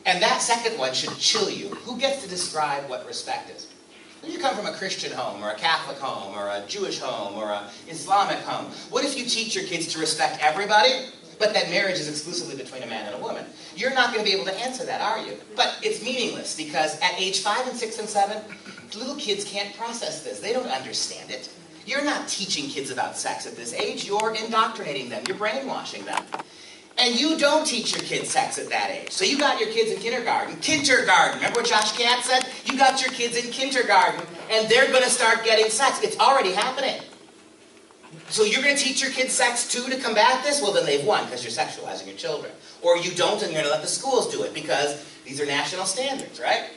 And that second one should chill you. Who gets to describe what respect is? If you come from a Christian home, or a Catholic home, or a Jewish home, or an Islamic home, what if you teach your kids to respect everybody, but that marriage is exclusively between a man and a woman? You're not going to be able to answer that, are you? But it's meaningless, because at age 5 and 6 and 7, little kids can't process this. They don't understand it. You're not teaching kids about sex at this age. You're indoctrinating them. You're brainwashing them. And you don't teach your kids sex at that age. So you got your kids in kindergarten. Kindergarten. Remember what Josh Cat said? You got your kids in kindergarten, and they're going to start getting sex. It's already happening. So you're going to teach your kids sex too to combat this? Well, then they've won, because you're sexualizing your children. Or you don't, and you're going to let the schools do it, because these are national standards, right?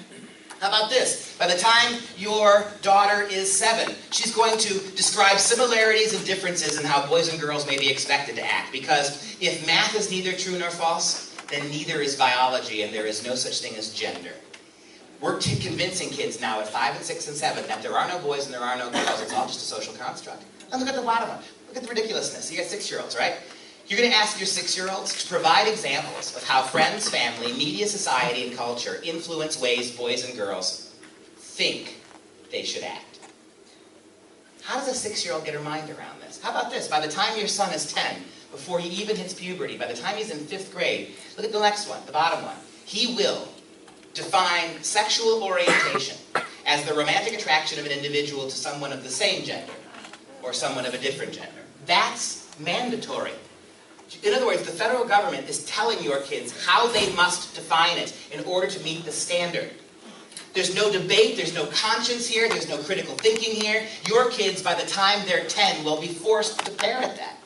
How about this? By the time your daughter is 7, she's going to describe similarities and differences in how boys and girls may be expected to act. Because if math is neither true nor false, then neither is biology, and there is no such thing as gender. We're convincing kids now at 5 and 6 and 7 that there are no boys and there are no girls. It's all just a social construct. And look at the bottom one. Look at the ridiculousness. You got 6-year-olds, right? You're going to ask your 6-year-olds to provide examples of how friends, family, media, society, and culture influence ways boys and girls think they should act. How does a 6-year-old get her mind around this? How about this? By the time your son is 10, before he even hits puberty, by the time he's in 5th grade, look at the next one, the bottom one. He will define sexual orientation as the romantic attraction of an individual to someone of the same gender or someone of a different gender. That's mandatory. In other words, the federal government is telling your kids how they must define it in order to meet the standard. There's no debate, there's no conscience here, there's no critical thinking here. Your kids, by the time they're 10, will be forced to parent that.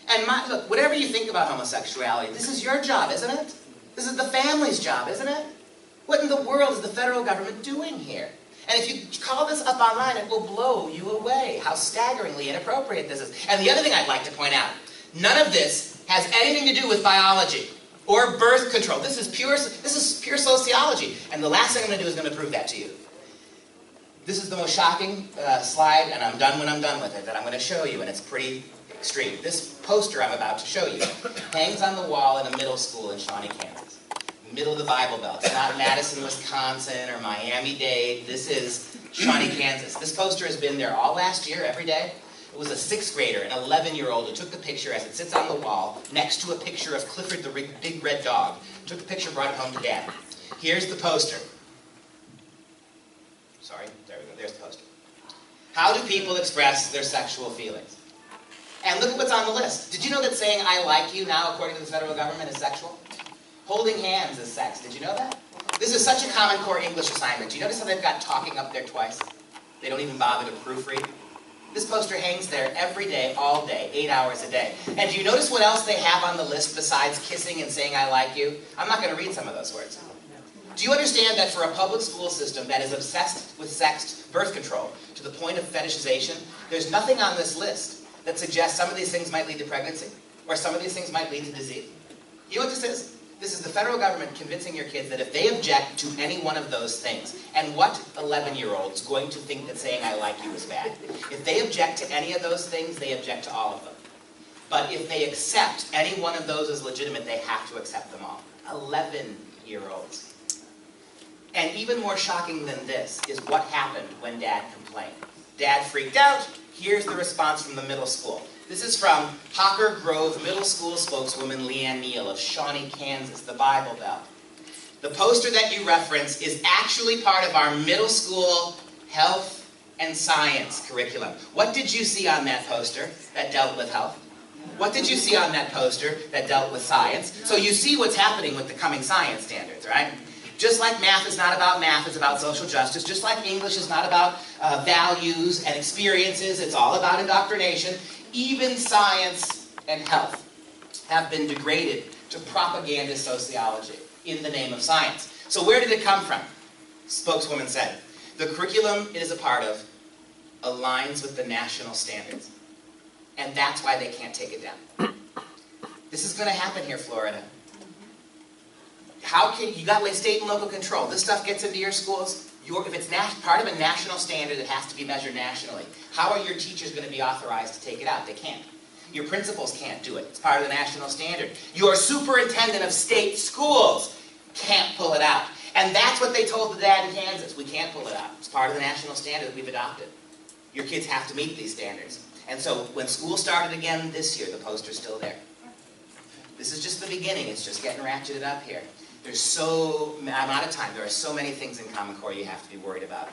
And look, whatever you think about homosexuality, this is your job, isn't it? This is the family's job, isn't it? What in the world is the federal government doing here? And if you call this up online, it will blow you away how staggeringly inappropriate this is. And the other thing I'd like to point out, none of this has anything to do with biology or birth control. This is pure sociology. And the last thing I'm going to do is going to prove that to you. This is the most shocking slide, and I'm done when I'm done with it, that I'm going to show you, and it's pretty extreme. This poster I'm about to show you hangs on the wall in a middle school in Shawnee, Kansas. Middle of the Bible Belt. It's not Madison, Wisconsin, or Miami-Dade. This is Shawnee, Kansas. This poster has been there all last year, every day. It was a 6th grader, an 11-year-old, who took the picture as it sits on the wall next to a picture of Clifford the big red dog. Took the picture, brought it home to Dad. Here's the poster. Sorry, there we go. There's the poster. How do people express their sexual feelings? And look at what's on the list. Did you know that saying "I like you" now, according to the federal government, is sexual? Holding hands is sex. Did you know that? This is such a Common Core English assignment. Do you notice how they've got talking up there twice? They don't even bother to proofread. This poster hangs there every day, all day, 8 hours a day. And do you notice what else they have on the list besides kissing and saying "I like you"? I'm not going to read some of those words. Do you understand that for a public school system that is obsessed with sex birth control to the point of fetishization, there's nothing on this list that suggests some of these things might lead to pregnancy or some of these things might lead to disease? You know what this is? This is the federal government convincing your kids that if they object to any one of those things, and what 11-year-old's going to think that saying "I like you" is bad? If they object to any of those things, they object to all of them. But if they accept any one of those as legitimate, they have to accept them all. 11-year-olds. And even more shocking than this is what happened when Dad complained. Dad freaked out. Here's the response from the middle school. This is from Hawker Grove Middle School spokeswoman Leanne Neal of Shawnee, Kansas, the Bible Belt. The poster that you reference is actually part of our middle school health and science curriculum. What did you see on that poster that dealt with health? What did you see on that poster that dealt with science? So you see what's happening with the coming science standards, right? Just like math is not about math, it's about social justice. Just like English is not about values and experiences, it's all about indoctrination. Even science and health have been degraded to propaganda sociology in the name of science. So where did it come from? Spokeswoman said, the curriculum it is a part of aligns with the national standards. And that's why they can't take it down. This is going to happen here, Florida. How can you got state and local control? This stuff gets into your schools. If it's part of a national standard that has to be measured nationally, how are your teachers going to be authorized to take it out? They can't. Your principals can't do it. It's part of the national standard. Your superintendent of state schools can't pull it out. And that's what they told the dad in Kansas. We can't pull it out. It's part of the national standard that we've adopted. Your kids have to meet these standards. And so when school started again this year, the poster's still there. This is just the beginning. It's just getting ratcheted up here. I'm out of time. There are so many things in Common Core you have to be worried about.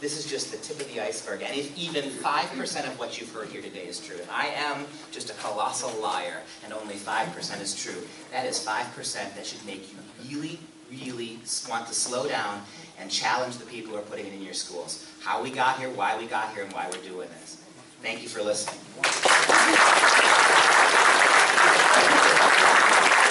This is just the tip of the iceberg. And if even 5% of what you've heard here today is true, if I am just a colossal liar and only 5% is true, that is 5% that should make you really, really want to slow down and challenge the people who are putting it in your schools. How we got here, why we got here, and why we're doing this. Thank you for listening.